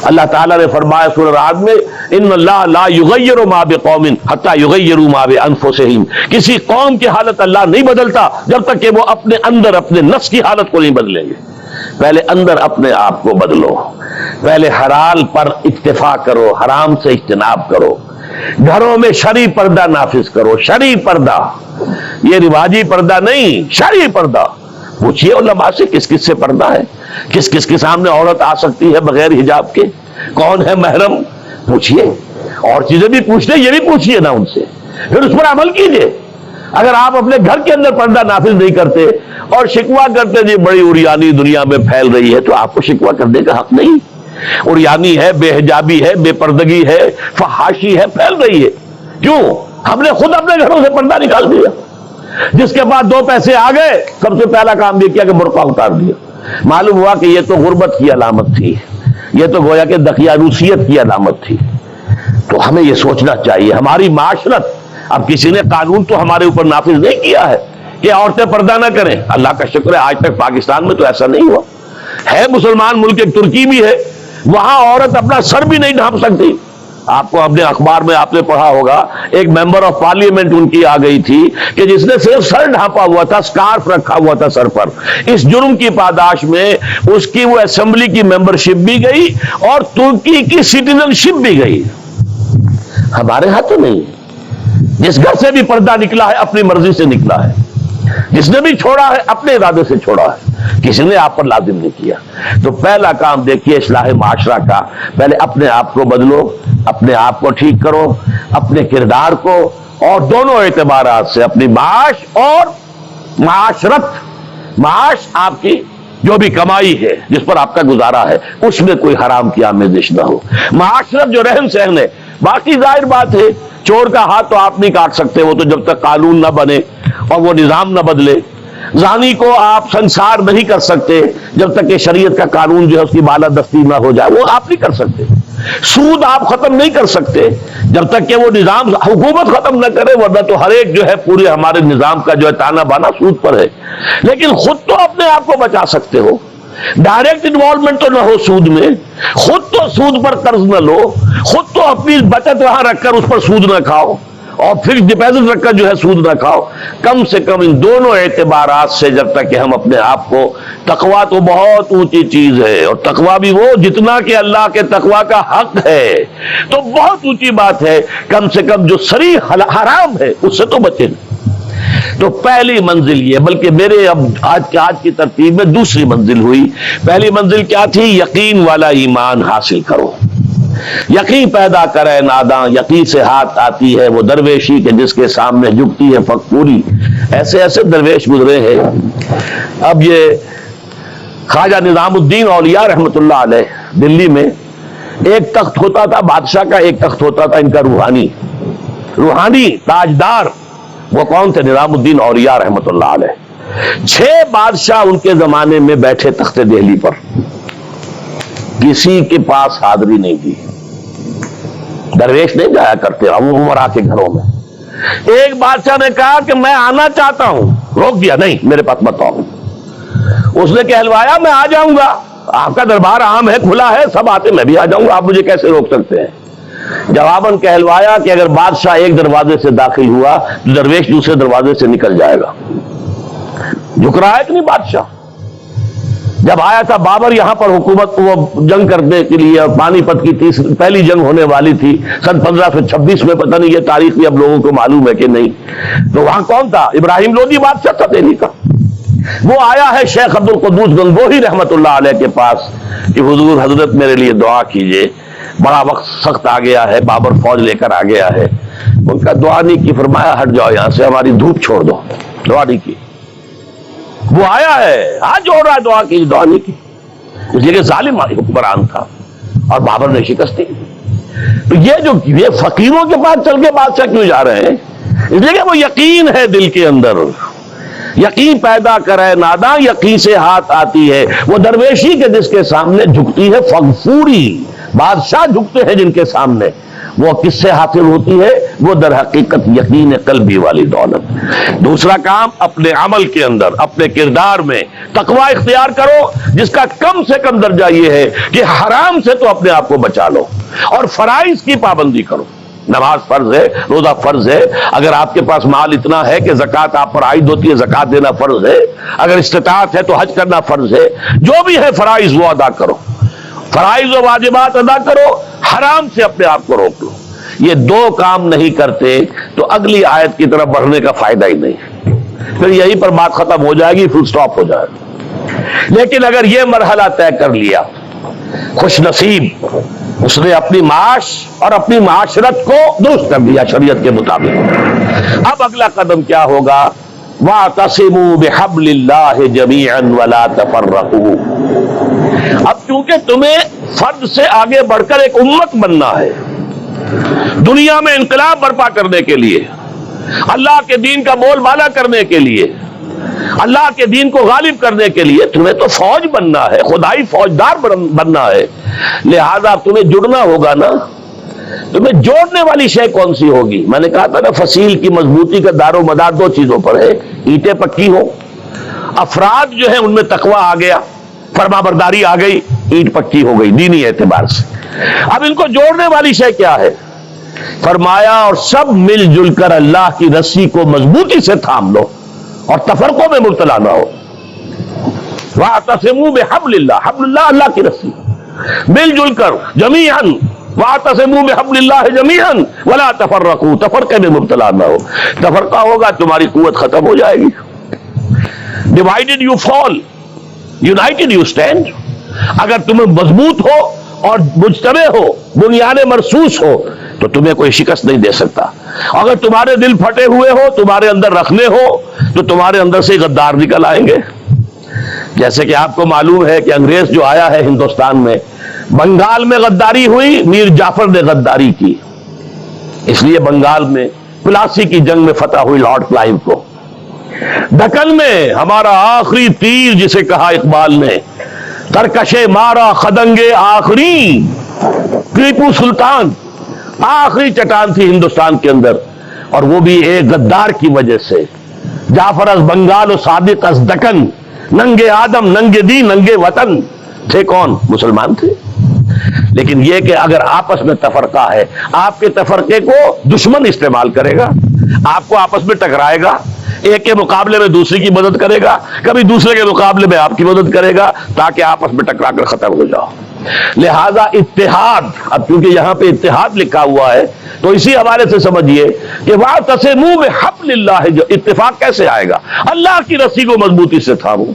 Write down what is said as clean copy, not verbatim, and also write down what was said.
اللہ تعالیٰ نے فرمایا سورہ رعد میں ان اللہ لا یغیر ما بقوم حتی یغیروا ما بانفسہم، کسی قوم کی حالت اللہ نہیں بدلتا جب تک کہ وہ اپنے اندر اپنے نفس کی حالت کو نہیں بدلیں گے۔ پہلے اندر اپنے آپ کو بدلو، پہلے حلال پر اکتفا کرو، حرام سے اجتناب کرو، گھروں میں شرعی پردہ نافذ کرو، شرعی پردہ، یہ رواجی پردہ نہیں، شرعی پردہ۔ پوچھئے علماء سے کس کس سے پردہ ہے، کس کس کے سامنے عورت آ سکتی ہے بغیر حجاب کے، کون ہے محرم، پوچھئے، اور چیزیں بھی پوچھتے یہ بھی پوچھئے نا ان سے، پھر اس پر عمل کیجئے۔ اگر آپ اپنے گھر کے اندر پردہ نافذ نہیں کرتے اور شکوہ کرتے جی بڑی عریانی دنیا میں پھیل رہی ہے، تو آپ کو شکوہ کرنے کا حق نہیں۔ عریانی ہے، بے حجابی ہے، بے پردگی ہے، فحاشی ہے، پھیل رہی ہے، کیوں؟ ہم نے خود اپنے گھروں سے پردہ نکال دیا۔ جس کے بعد دو پیسے آ گئے، سب سے پہلا کام یہ کیا کہ برقع اتار دیا۔ معلوم ہوا کہ یہ تو غربت کی علامت تھی، یہ تو گویا کہ دقیانوسیت کی علامت تھی۔ تو ہمیں یہ سوچنا چاہیے، ہماری معاشرت، اب کسی نے قانون تو ہمارے اوپر نافذ نہیں کیا ہے کہ عورتیں پردہ نہ کریں، اللہ کا شکر ہے آج تک پاکستان میں تو ایسا نہیں ہوا ہے۔ مسلمان ملک ایک ترکی بھی ہے، وہاں عورت اپنا سر بھی نہیں ڈھانپ سکتی۔ آپ کو اپنے اخبار میں آپ نے پڑھا ہوگا، ایک ممبر آف پارلیمنٹ ان کی آ گئی تھی کہ جس نے صرف سر ڈھانپا ہوا تھا، سکارف رکھا ہوا تھا سر پر، اس جرم کی پاداش میں اس کی وہ اسمبلی کی ممبرشپ بھی گئی اور ترکی کی سٹیزن شپ بھی گئی۔ ہمارے ہاں تو نہیں، جس گھر سے بھی پردہ نکلا ہے اپنی مرضی سے نکلا ہے، جس نے بھی چھوڑا ہے اپنے ارادے سے چھوڑا ہے، کسی نے آپ پر لازم نہیں کیا۔ تو پہلا کام دیکھیے اصلاح معاشرہ کا، پہلے اپنے آپ کو بدلو، اپنے آپ کو ٹھیک کرو، اپنے کردار کو، اور دونوں اعتبارات سے اپنی معاش اور معاشرت، معاش آپ کی جو بھی کمائی ہے جس پر آپ کا گزارا ہے اس میں کوئی حرام کی آمیزش نہ ہو، معاشرت جو رہن سہن ہے، باقی ظاہر بات ہے چور کا ہاتھ تو آپ نہیں کاٹ سکتے، وہ تو جب تک قانون نہ بنے اور وہ نظام نہ بدلے، زانی کو آپ سنسار نہیں کر سکتے جب تک کہ شریعت کا قانون جو ہے اس کی بالادستی نہ ہو جائے، وہ آپ نہیں کر سکتے، سود آپ ختم نہیں کر سکتے جب تک کہ وہ نظام حکومت ختم نہ کرے، ورنہ تو ہر ایک جو ہے پورے ہمارے نظام کا جو ہے تانا بانا سود پر ہے۔ لیکن خود تو اپنے آپ کو بچا سکتے ہو، ڈائریکٹ انوالومنٹ تو نہ ہو سود میں، خود تو سود پر قرض نہ لو، خود تو اپنی بچت وہاں رکھ کر اس پر سود نہ کھاؤ، اور فکس ڈپازٹ رکھ کر جو ہے سود نہ کھاؤ۔ کم سے کم ان دونوں اعتبارات سے جب تک کہ ہم اپنے آپ کو، تقویٰ تو بہت اونچی چیز ہے، اور تقویٰ بھی وہ جتنا کہ اللہ کے تقویٰ کا حق ہے، تو بہت اونچی بات ہے، کم سے کم جو صریح حرام ہے اس سے تو بچیں۔ تو پہلی منزل یہ، بلکہ میرے اب آج کی ترتیب میں دوسری منزل ہوئی۔ پہلی منزل کیا تھی؟ یقین والا ایمان حاصل کرو، یقین پیدا کرے ناداں، یقین سے ہاتھ آتی ہے وہ درویشی کہ جس کے سامنے جھکتی ہے فقوری۔ ایسے ایسے درویش گزرے ہیں۔ اب یہ خواجہ نظام الدین اولیاء رحمۃ اللہ علیہ دلی میں ایک تخت ہوتا تھا بادشاہ کا، ایک تخت ہوتا تھا ان کا روحانی تاجدار، وہ کون تھے؟ نظام الدین اولیاء رحمۃ اللہ علیہ۔ 6 بادشاہ ان کے زمانے میں بیٹھے تخت دہلی پر، کسی کے پاس حاضری نہیں تھی، درویش نہیں جایا کرتے عمرا کے گھروں میں۔ ایک بادشاہ نے کہا کہ میں آنا چاہتا ہوں، روک دیا، نہیں میرے پاس مت آؤ۔ اس نے کہلوایا میں آ جاؤں گا، آپ کا دربار عام ہے، کھلا ہے، سب آتے، میں بھی آ جاؤں گا، آپ مجھے کیسے روک سکتے ہیں؟ جواباً کہلوایا کہ اگر بادشاہ ایک دروازے سے داخل ہوا تو درویش دوسرے دروازے سے نکل جائے گا۔ جھک رہا ہے کہ نہیں بادشاہ؟ جب آیا تھا بابر یہاں پر حکومت وہ جنگ کرنے کے لیے، پانی پت کی پہلی جنگ ہونے والی تھی سن 1526 میں، پتہ نہیں یہ تاریخ بھی اب لوگوں کو معلوم ہے کہ نہیں، تو وہاں کون تھا؟ ابراہیم لودھی بادشاہ تھا دہلی کا۔ وہ آیا ہے شیخ عبد القدوس گنگوہی رحمۃ اللہ علیہ کے پاس کہ حضور حضرت میرے لیے دعا کیجئے، بڑا وقت سخت آ گیا ہے، بابر فوج لے کر آ گیا ہے۔ ان کا دعا نہیں کی، فرمایا ہٹ جاؤ یہاں سے، ہماری دھوپ چھوڑ دو، دعا نہیں کی۔ وہ آیا ہے ہاتھ جوڑ رہا ہے، دعا کی، دعا نہیں کی، اس لیے کہ ظالم حکمران تھا اور بابر نے شکست دی۔ تو یہ فقیروں کے پاس چل کے بادشاہ کیوں جا رہے ہیں؟ اس لیے کہ وہ یقین ہے دل کے اندر، یقین پیدا کرے ناداں، یقین سے ہاتھ آتی ہے وہ درویشی کے جس کے سامنے جھکتی ہے فغفوری۔ بادشاہ جھکتے ہیں جن کے سامنے، وہ کس سے حاصل ہوتی ہے؟ وہ در حقیقت یقین قلبی والی دولت۔ دوسرا کام اپنے عمل کے اندر، اپنے کردار میں تقوی اختیار کرو جس کا کم سے کم درجہ یہ ہے کہ حرام سے تو اپنے آپ کو بچا لو اور فرائض کی پابندی کرو. نماز فرض ہے, روزہ فرض ہے, اگر آپ کے پاس مال اتنا ہے کہ زکوٰۃ آپ پر عائد ہوتی ہے زکوٰۃ دینا فرض ہے, اگر استطاعت ہے تو حج کرنا فرض ہے, جو بھی ہے فرائض وہ ادا کرو, فرائض و واجبات ادا کرو, حرام سے اپنے آپ کو روک لو. یہ دو کام نہیں کرتے تو اگلی آیت کی طرف بڑھنے کا فائدہ ہی نہیں, پھر یہیں پر بات ختم ہو جائے گی, فل سٹاپ ہو جائے گا. لیکن اگر یہ مرحلہ طے کر لیا, خوش نصیب, اس نے اپنی معاش اور اپنی معاشرت کو درست کر دیا شریعت کے مطابق. اب اگلا قدم کیا ہوگا؟ وَاعْتَصِمُوا بِحَبْلِ اللَّهِ جَمِيعًا وَلَا تَفَرَّقُوا. اب چونکہ تمہیں فرد سے آگے بڑھ کر ایک امت بننا ہے, دنیا میں انقلاب برپا کرنے کے لیے, اللہ کے دین کا بول بالا کرنے کے لیے, اللہ کے دین کو غالب کرنے کے لیے تمہیں تو فوج بننا ہے, خدائی فوجدار بننا ہے. لہذا تمہیں جڑنا ہوگا نا. تمہیں جوڑنے والی شے کون سی ہوگی؟ میں نے کہا تھا نا, فصیل کی مضبوطی کا دار و مدار دو چیزوں پر ہے, اینٹیں پکی ہو, افراد جو ہیں ان میں تقوی آ گیا, فرما برداری آ گئی, اینٹ پکی ہو گئی دینی اعتبار سے. اب ان کو جوڑنے والی شے کیا ہے؟ فرمایا اور سب مل جل کر اللہ کی رسی کو مضبوطی سے تھام لو اور تفرقوں میں مبتلا نہ ہو. وَاعْتَصِمُوا بِحَبْلِ اللَّهِ, حبل اللہ اللہ کی رسی, مل جل کر جمیعاً. وَاعْتَصِمُوا بِحَبْلِ اللَّهِ جَمِيعًا وَلَا تَفَرَّقُوا, تفرقے میں مبتلا نہ ہو. تفرقہ ہوگا تمہاری قوت ختم ہو جائے گی. Divided you fall, United you stand. اگر تمہیں مضبوط ہو اور مجتمع ہو, بنیاد مرصوص ہو, تو تمہیں کوئی شکست نہیں دے سکتا. اگر تمہارے دل پھٹے ہوئے ہو, تمہارے اندر رکھنے ہو, تو تمہارے اندر سے غدار نکل آئیں گے. جیسے کہ آپ کو معلوم ہے کہ انگریز جو آیا ہے ہندوستان میں, بنگال میں غداری ہوئی, میر جعفر نے غداری کی, اس لیے بنگال میں پلاسی کی جنگ میں فتح ہوئی لارڈ کلائیو کو. دکن میں ہمارا آخری تیر جسے کہا اقبال نے, ترکشے مارا خدنگے آخری, ٹیپو سلطان آخری چٹان تھی ہندوستان کے اندر, اور وہ بھی ایک غدار کی وجہ سے. جعفر از بنگال و صادق از دکن, ننگے آدم ننگے دین ننگے وطن. تھے کون؟ مسلمان تھے. لیکن یہ کہ اگر آپس میں تفرقہ ہے, آپ کے تفرقے کو دشمن استعمال کرے گا, آپ کو آپس میں ٹکرائے گا, ایک کے مقابلے میں دوسرے کی مدد کرے گا, کبھی دوسرے کے مقابلے میں آپ کی مدد کرے گا, تاکہ آپس میں ٹکرا کر ختم ہو جاؤ. لہذا اتحاد, اب کیونکہ یہاں پہ اتحاد لکھا ہوا ہے تو اسی حوالے سے سمجھیے کہ وَاعْتَصِمُوا بِحَبْلِ اللَّهِ, جو اتفاق کیسے آئے گا؟ اللہ کی رسی کو مضبوطی سے تھامو.